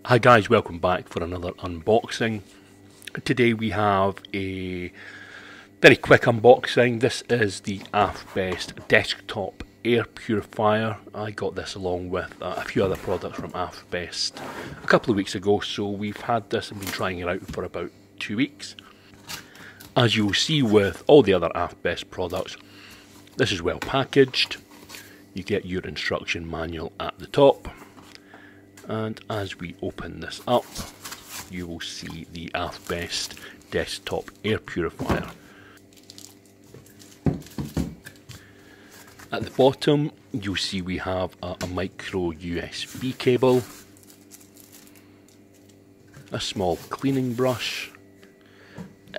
Hi guys, welcome back for another unboxing. Today we have a very quick unboxing. This is the AFBEST Desktop Air Purifier. I got this along with a few other products from AFBEST a couple of weeks ago, so we've had this and been trying it out for about 2 weeks. As you'll see with all the other AFBEST products, this is well packaged. You get your instruction manual at the top. And as we open this up, you will see the AFBEST Desktop Air Purifier. At the bottom, you'll see we have a micro USB cable, a small cleaning brush,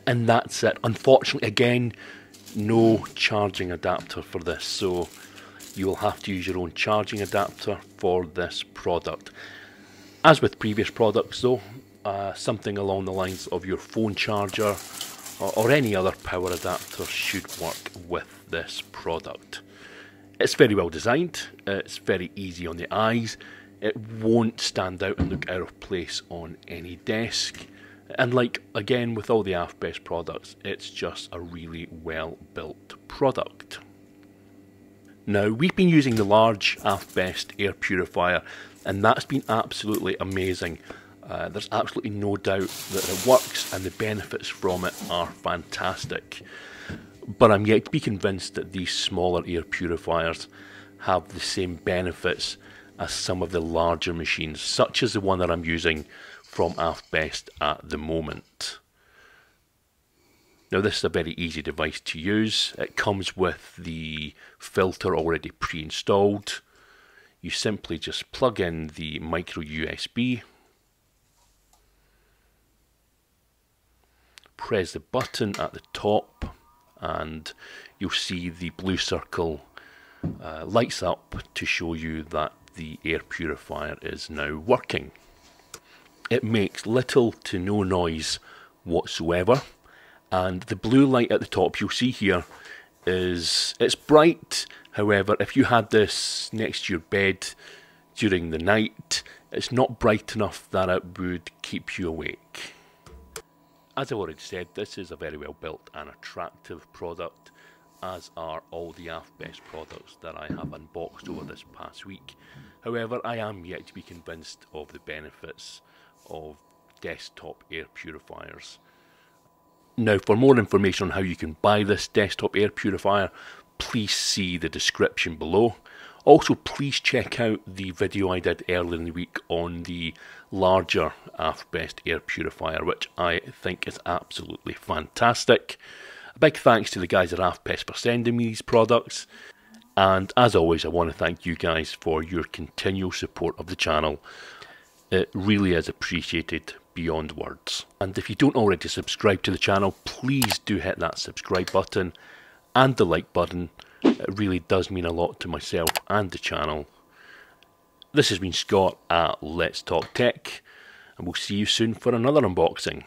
and that's it. Unfortunately, again, no charging adapter for this, so you will have to use your own charging adapter for this product. As with previous products though, something along the lines of your phone charger or any other power adapter should work with this product. It's very well designed, it's very easy on the eyes, it won't stand out and look out of place on any desk, and like again with all the AFBEST products, it's just a really well built product. Now, we've been using the large AFBEST Air Purifier and that's been absolutely amazing. There's absolutely no doubt that it works and the benefits from it are fantastic. But I'm yet to be convinced that these smaller air purifiers have the same benefits as some of the larger machines, such as the one that I'm using from AFBEST at the moment. Now, this is a very easy device to use. It comes with the filter already pre-installed. You simply just plug in the micro USB, press the button at the top, and you'll see the blue circle lights up to show you that the air purifier is now working. It makes little to no noise whatsoever, and the blue light at the top you'll see here it's bright. However, if you had this next to your bed during the night, it's not bright enough that it would keep you awake. As I've already said, this is a very well built and attractive product, as are all the AFBEST products that I have unboxed over this past week. However, I am yet to be convinced of the benefits of desktop air purifiers. Now, for more information on how you can buy this desktop air purifier, please see the description below. Also, please check out the video I did earlier in the week on the larger AFBEST air purifier, which I think is absolutely fantastic. A big thanks to the guys at AFBEST for sending me these products. And as always, I want to thank you guys for your continual support of the channel. It really is appreciated beyond words. And if you don't already subscribe to the channel, please do hit that subscribe button and the like button. It really does mean a lot to myself and the channel. This has been Scott at Let's Talk Tech, and we'll see you soon for another unboxing.